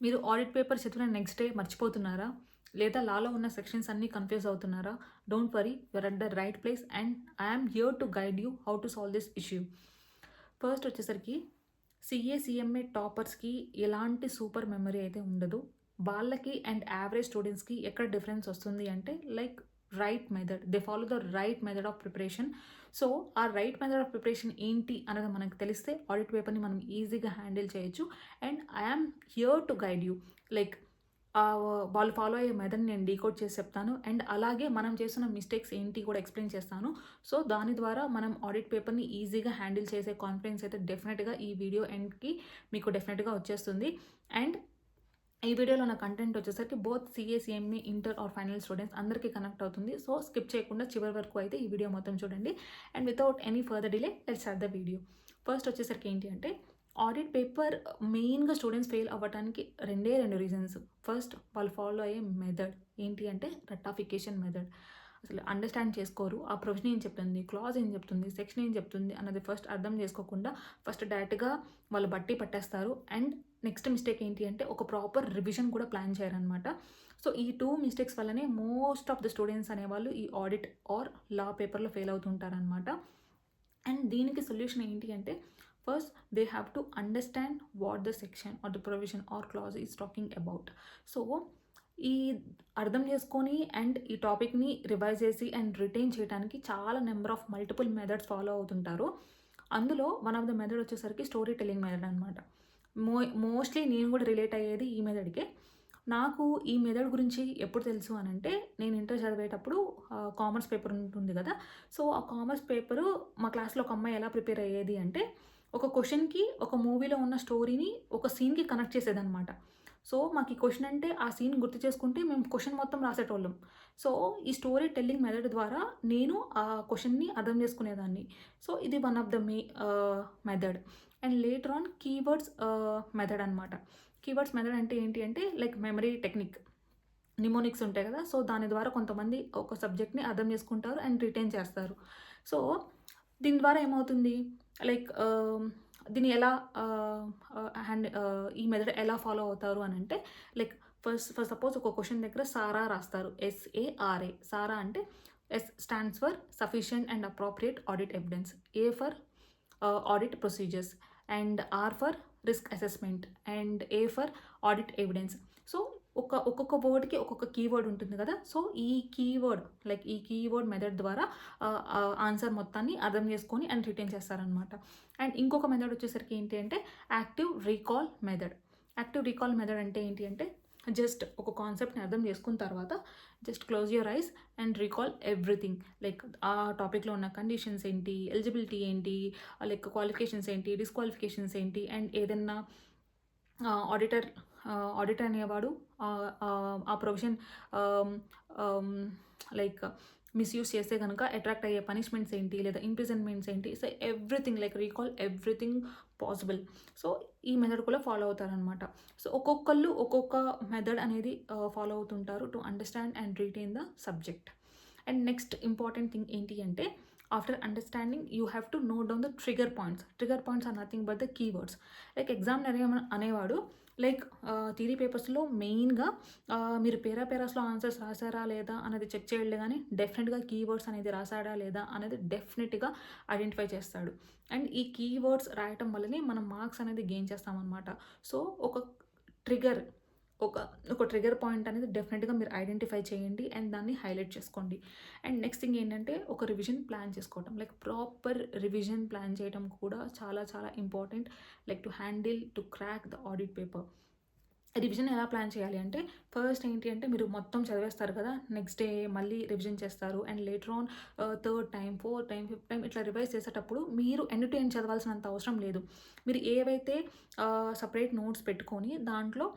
మీరు audit paper చదివిన next day మర్చిపోతున్నారా? లేదా లాలో ఉన్న సెక్షన్స్ అన్నీ కన్‌ఫ్యూజ్ అవుతున్నారా? Don't worry, you are at the right place and I am here to guide you how to solve this issue. First వచ్చేసరికి సీఏ, సీఎంఏ టాపర్స్‌కి ఎలాంటి సూపర్ మెమరీ అయితే ఉండదు. వాళ్ళకి అండ్ యావరేజ్ స్టూడెంట్స్‌కి ఎక్కడ డిఫరెన్స్ వస్తుంది అంటే like right method. They follow the right method of preparation. So, ఆ రైట్ మెథడ్ ఆఫ్ ప్రిపరేషన్ ఏంటి అనేది మనకు తెలిస్తే ఆడిట్ పేపర్‌ని మనం ఈజీగా హ్యాండిల్ చేయొచ్చు. And I am here to guide you. Like వాళ్ళు ఫాలో అయ్యే మెథడ్‌ని నేను డీకోడ్ చేసి చెప్తాను. అండ్ అలాగే మనం చేస్తున్న మిస్టేక్స్ ఏంటి కూడా ఎక్స్‌ప్లెయిన్ చేస్తాను. సో, దాని ద్వారా మనం ఆడిట్ పేపర్‌ని ఈజీగా హ్యాండిల్ చేసే కాన్ఫిడెన్స్ అయితే డెఫినెట్‌గా ఈ వీడియో ఎండ్‌కి మీకు డెఫినెట్‌గా వచ్చేస్తుంది. అండ్ ఈ వీడియోలో ఉన్న కంటెంట్ వచ్చేసరికి both CA, CMA, inter or final students అందరికీ కనెక్ట్ అవుతుంది. సో, స్కిప్ చేయకుండా చివరి వరకు అయితే ఈ వీడియో మొత్తం చూడండి. And without any further delay let's start the video. First వచ్చేసరికి ఏంటి అంటే ఆడిట్ పేపర్ మెయిన్‌గా స్టూడెంట్స్ ఫెయిల్ అవ్వటానికి రెండే 2 రీజన్స్. ఫస్ట్, వాళ్ళు ఫాలో అయ్యే మెథడ్ ఏంటి అంటే రట్టాఫికేషన్ మెథడ్. అసలు అండర్‌స్టాండ్ చేసుకోరు. ఆ ప్రొవిజన్ ఏం చెప్తుంది, క్లాజ్ ఏం చెప్తుంది, సెక్షన్ ఏం చెప్తుంది అన్నది ఫస్ట్ అర్థం చేసుకోకుండా ఫస్ట్ డైరెక్ట్‌గా వాళ్ళు బట్టి పట్టేస్తారు. అండ్ నెక్స్ట్ మిస్టేక్ ఏంటి అంటే ఒక ప్రాపర్ రివిజన్ కూడా ప్లాన్ చేయరనమాట. సో, ఈ 2 మిస్టేక్స్ వల్లనే మోస్ట్ ఆఫ్ ద స్టూడెంట్స్ అనేవాళ్ళు ఈ ఆడిట్ ఆర్ లా పేపర్‌లో ఫెయిల్ అవుతుంటారనమాట. అండ్ దీనికి సొల్యూషన్ ఏంటి అంటే first they have to understand what the section or the provision or clause is talking about. So, ఈ అర్థం చేసుకొని అండ్ ఈ టాపిక్‌ని రివైజ్ చేసి అండ్ రిటైన్ చేయడానికి చాలా number of multiple methods follow అవుతుంటారు. అందులో వన్ ఆఫ్ ద మెథడ్ వచ్చేసరికి స్టోరీ టెల్లింగ్ మెథడ్ అనమాట. మోస్ట్‌లీ నేను కూడా రిలేట్ అయ్యేది ఈ మెథడ్‌కే. నాకు ఈ మెథడ్ గురించి ఎప్పుడు తెలుసు అనంటే, నేను ఇంటర్ చదివేటప్పుడు కామర్స్ పేపర్ ఉంటుంది కదా! సో, ఆ కామర్స్ పేపరు మా క్లాస్‌లో ఒక అమ్మాయి ఎలా ప్రిపేర్ అయ్యేది అంటే, ఒక క్వెషన్‌కి ఒక మూవీలో ఉన్న స్టోరీని ఒక సీన్‌కి కనెక్ట్ చేసేదనమాట. సో, మాకు ఈ క్వెషన్ అంటే ఆ సీన్ గుర్తు చేసుకుంటే మేము క్వెషన్ మొత్తం రాసేటోళ్ళం. సో, ఈ స్టోరీ టెల్లింగ్ మెథడ్ ద్వారా నేను ఆ క్వెషన్‌ని అర్థం చేసుకునేదాన్ని. సో, ఇది one of the method. And later on keywords method అనమాట. కీవర్డ్స్ మెథడ్ అంటే ఏంటి అంటే లైక్ మెమరీ టెక్నిక్. నిమోనిక్స్ ఉంటాయి కదా! సో, దాని ద్వారా కొంతమంది ఒక సబ్జెక్ట్‌ని అర్థం చేసుకుంటారు అండ్ రిటైన్ చేస్తారు. సో, దీని ద్వారా ఏమవుతుంది లైక్ దీన్ని ఎలా ఈ మెథడ్ ఎలా ఫాలో అవుతారు అనంటే లైక్ ఫస్ట్ సపోజ్ ఒక క్వెషన్ దగ్గర సారా రాస్తారు. SARA. సారా అంటే S stands for sufficient and appropriate audit evidence. A for audit procedures and R for risk assessment and A for audit evidence. So, ఒక్కొక్క వర్డ్‌కి ఒక్కొక్క కీవర్డ్ ఉంటుంది కదా! సో, ఈ కీవర్డ్ మెథడ్ ద్వారా ఆన్సర్ మొత్తాన్ని అర్థం చేసుకొని అండ్ రిటైన్ చేస్తారనమాట. అండ్ ఇంకొక మెథడ్ వచ్చేసరికి ఏంటి అంటే active recall method. Active recall method అంటే ఏంటి అంటే జస్ట్ ఒక కాన్సెప్ట్‌ని అర్థం చేసుకున్న తర్వాత just close your eyes and recall everything. Like ఆ టాపిక్‌లో ఉన్న కండిషన్స్ ఏంటి, ఎలిజిబిలిటీ ఏంటి, లైక్ క్వాలిఫికేషన్స్ ఏంటి, డిస్‌క్వాలిఫికేషన్స్ ఏంటి అండ్ ఏదన్నా ఆడిటర్ ఆడిటర్ అనేవాడు ఆ ప్రొవిజన్ ఆహ్, ఆహ్, లైక్ మిస్‌యూజ్ చేస్తే గనక అట్రాక్ట్ అయ్యే పనిష్మెంట్స్ ఏంటి, లేదా ఇంప్రిజన్మెంట్స్ ఏంటి. So, everything like recall everything possible. So, ఈ మెథడ్ కూడా ఫాలో అవుతారనమాట. సో, ఒక్కొక్కళ్ళు ఒక్కొక్క మెథడ్ అనేది ఫాలో అవుతుంటారు to understand and retain the subject. And next important thing ఏంటి అంటే after understanding you have to note down the trigger points. Trigger points are nothing but the keywords. Like examiner అనేవాడు like theory పేపర్స్‌లో మెయిన్‌గా మీరు పేరాస్‌లో answers రాసారా లేదా అనేది check చేయడులే గానీ, డెఫినిట్‌గా కీవర్డ్స్ అనేది రాసాడా లేదా అనేది డెఫినిట్‌గా ఐడెంటిఫై చేస్తాడు. అండ్ ఈ కీవర్డ్స్ రాయటం వల్లనే మనం మార్క్స్ అనేది గెయిన్ చేస్తామనమాట. సో, ఒక ట్రిగర్ ఒక ఒక ట్రిగర్ పాయింట్ అనేది డెఫినిట్‌గా మీరు ఐడెంటిఫై చేయండి అండ్ దాన్ని హైలైట్ చేసుకోండి. అండ్ నెక్స్ట్ థింగ్ ఏంటంటే ఒక రివిజన్ ప్లాన్ చేసుకోవటం. లైక్ ప్రాపర్ రివిజన్ ప్లాన్ చేయడం కూడా చాలా చాలా important. Like to crack the audit paper. Revision ఎలా ప్లాన్ చేయాలి అంటే ఫస్ట్ ఏంటి అంటే మీరు మొత్తం చదివేస్తారు కదా! నెక్స్ట్ డే మళ్ళీ రివిజన్ చేస్తారు. And later on third time, fourth time, fifth time ఇట్లా రివైజ్ చేసేటప్పుడు మీరు ఎండ్ టు ఎండ్ చదవాల్సినంత అవసరం లేదు. మీరు ఏవైతే సెపరేట్ నోట్స్ పెట్టుకొని దాంట్లో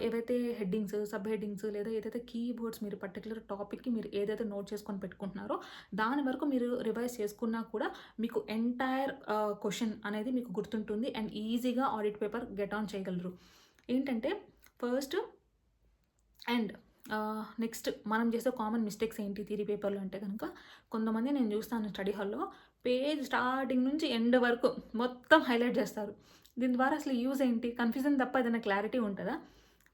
ఏవైతే హెడ్డింగ్స్, సబ్ హెడ్డింగ్స్ లేదా ఏదైతే కీవర్డ్స్ మీరు పర్టిక్యులర్ టాపిక్‌కి మీరు ఏదైతే నోట్ చేసుకొని పెట్టుకుంటున్నారో దాని వరకు మీరు రివైజ్ చేసుకున్నా కూడా మీకు ఎంటైర్ క్వెషన్ అనేది మీకు గుర్తుంటుంది అండ్ ఈజీగా ఆడిట్ పేపర్ గెట్ ఆన్ చేయగలరు. ఏంటంటే ఫస్ట్ అండ్ నెక్స్ట్ మనం చేసే కామన్ మిస్టేక్స్ ఏంటి థియరీ పేపర్‌లో అంటే గనక కొంతమంది నేను చూస్తాను స్టడీ హాల్‌లో పేజ్ స్టార్టింగ్ నుంచి ఎండ్ వరకు మొత్తం హైలైట్ చేస్తారు. దీని ద్వారా అసలు యూజ్ ఏంటి? కన్‌ఫ్యూజన్ తప్ప ఏదైనా క్లారిటీ ఉంటదా?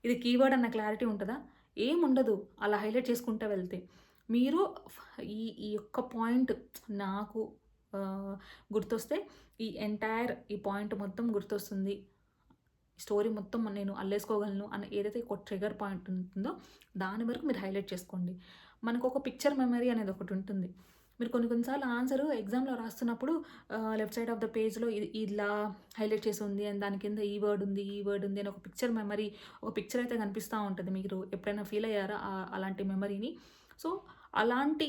ఇది కీవర్డ్ అన్న క్లారిటీ ఉంటుందా? ఏముండదు అలా హైలైట్ చేసుకుంటూ వెళ్తే. మీరు ఈ యొక్క పాయింట్ నాకు గుర్తొస్తే ఈ పాయింట్ మొత్తం గుర్తొస్తుంది. స్టోరీ మొత్తం నేను అల్లేసుకోగలను అన్న ఏదైతే ఒక ట్రిగ్గర్ పాయింట్ ఉంటుందో దాని వరకు మీరు హైలైట్ చేసుకోండి. మనకు ఒక పిక్చర్ మెమరీ అనేది ఒకటి ఉంటుంది. మీరు కొన్ని సార్లు ఆన్సరు ఎగ్జామ్‌లో రాస్తున్నప్పుడు లెఫ్ట్ సైడ్ ఆఫ్ ద పేజ్‌లో ఇలా హైలైట్ చేసి ఉంది అండ్ దాని కింద ఈ వర్డ్ ఉంది అని ఒక పిక్చర్ మెమరీ, ఒక పిక్చర్ అయితే కనిపిస్తూ ఉంటుంది. మీరు ఎప్పుడైనా ఫీల్ అయ్యారా అలాంటి మెమరీని? సో, అలాంటి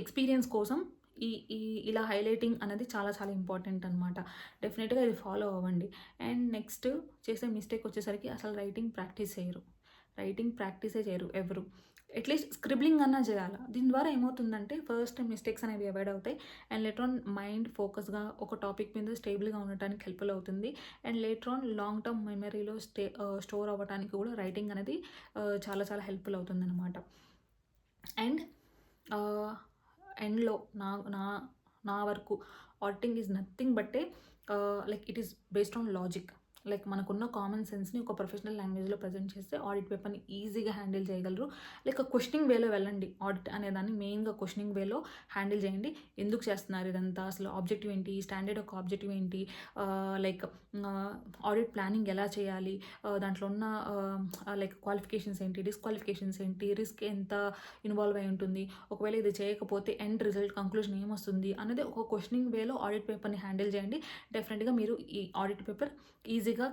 ఎక్స్‌పీరియన్స్ కోసం ఈ ఈ ఇలా హైలైటింగ్ అనేది చాలా చాలా ఇంపార్టెంట్ అనమాట. డెఫినెట్‌గా ఇది ఫాలో అవ్వండి. అండ్ నెక్స్ట్ చేసే మిస్టేక్ వచ్చేసరికి అసలు రైటింగ్ ప్రాక్టీసే చేయరు ఎవరు. అట్లీస్ట్ స్క్రిబ్లింగ్ అన్నా చేయాలా. దీని ద్వారా ఏమవుతుందంటే ఫస్ట్ మిస్టేక్స్ అనేవి అవాయిడ్ అవుతాయి. అండ్ లేటర్ ఆన్ మైండ్ ఫోకస్‌గా ఒక టాపిక్ మీద స్టేబుల్‌గా ఉండటానికి హెల్ప్‌ఫుల్ అవుతుంది. And later on long term మెమరీలో స్టోర్ అవ్వడానికి కూడా రైటింగ్ అనేది చాలా చాలా హెల్ప్‌ఫుల్ అవుతుందనమాట. అండ్ ఎండ్‌లో నా నా నా వరకు auditing is nothing but like it is based on logic. Like మనకున్న కామన్ సెన్స్‌ని ఒక ప్రొఫెషనల్ లాంగ్వేజ్‌లో ప్రజెంట్ చేస్తే ఆడిట్ పేపర్‌ని ఈజీగా హ్యాండిల్ చేయగలరు. లైక్ క్వెషనింగ్ వేలో వెళ్ళండి. ఆడిట్ అనేదాన్ని మెయిన్‌గా క్వెషనింగ్ వేలో హ్యాండిల్ చేయండి. ఎందుకు చేస్తున్నారు ఇదంతా? అసలు ఆబ్జెక్టివ్ ఏంటి? స్టాండర్డ్ యొక్క ఆబ్జెక్టివ్ ఏంటి? లైక్ ఆడిట్ ప్లానింగ్ ఎలా చేయాలి? దాంట్లో ఉన్న లైక్ క్వాలిఫికేషన్స్ ఏంటి? డిస్‌క్వాలిఫికేషన్స్ ఏంటి? రిస్క్ ఎంత ఇన్వాల్వ్ అయి ఉంటుంది? ఒకవేళ ఇది చేయకపోతే ఎండ్ రిజల్ట్ కంక్లూజన్ ఏమొస్తుంది? అనేది ఒక క్వెషనింగ్ వేలో ఆడిట్ పేపర్‌ని హ్యాండిల్ చేయండి. డెఫినెట్‌గా మీరు ఈ ఆడిట్ పేపర్ ఈజీగా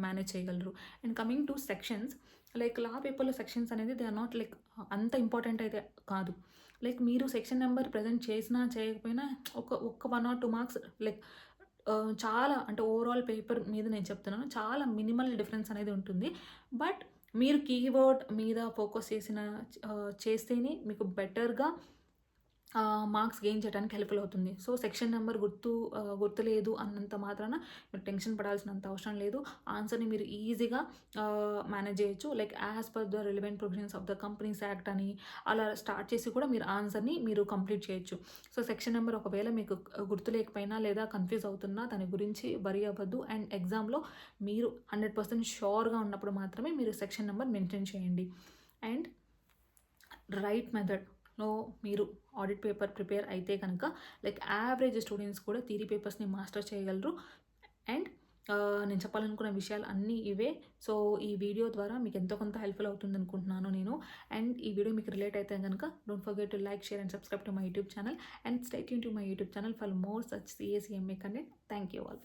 మేనేజ్ చేయగలరు. And coming to sections, like law పేపర్‌లో సెక్షన్స్ అనేది దే ఆర్ నాట్ లైక్ అంత ఇంపార్టెంట్ అయితే కాదు. లైక్ మీరు సెక్షన్ నెంబర్ ప్రెజెంట్ చేసినా చేయకపోయినా ఒక 1 ఆర్ 2 మార్క్స్ లైక్ చాలా అంటే ఓవరాల్ పేపర్ మీద నేను చెప్తున్నాను. చాలా మినిమల్ డిఫరెన్స్ అనేది ఉంటుంది. బట్ మీరు కీవర్డ్ మీద ఫోకస్ చేస్తేనే మీకు బెటర్‌గా మార్క్స్ గెయిన్ చేయడానికి హెల్ప్‌ఫుల్ అవుతుంది. సో, సెక్షన్ నెంబర్ గుర్తులేదు అన్నంత మాత్రాన మీరు టెన్షన్ పడాల్సినంత అవసరం లేదు. ఆన్సర్‌ని మీరు ఈజీగా మేనేజ్ చేయొచ్చు. Like as per the relevant provisions of the companies act అని అలా స్టార్ట్ చేసి కూడా మీరు ఆన్సర్‌ని మీరు కంప్లీట్ చేయొచ్చు. సో, సెక్షన్ నెంబర్ ఒకవేళ మీకు గుర్తు లేకపోయినా లేదా కన్‌ఫ్యూజ్ అవుతున్నా దాని గురించి వరీ అవ్వద్దు. అండ్ ఎగ్జామ్‌లో మీరు 100% ష్యూర్‌గా ఉన్నప్పుడు మాత్రమే మీరు సెక్షన్ నెంబర్ మెన్షన్ చేయండి. అండ్ రైట్ మెథడ్‌లో మీరు ఆడిట్ పేపర్ ప్రిపేర్ అయితే కనుక లైక్ యావరేజ్ స్టూడెంట్స్ కూడా థియరీ పేపర్స్‌ని మాస్టర్ చేయగలరు. అండ్ నేను చెప్పాలనుకున్న విషయాలు అన్నీ ఇవే. సో, ఈ వీడియో ద్వారా మీకు ఎంతో కొంత హెల్ప్‌ఫుల్ అవుతుందనుకుంటున్నాను నేను. అండ్ ఈ వీడియో మీకు రిలేట్ అయితే గనుక don't forget to like, share and subscribe to my YouTube channel. And stay tune to my YouTube channel for more such CA, CMA content. Thank you all.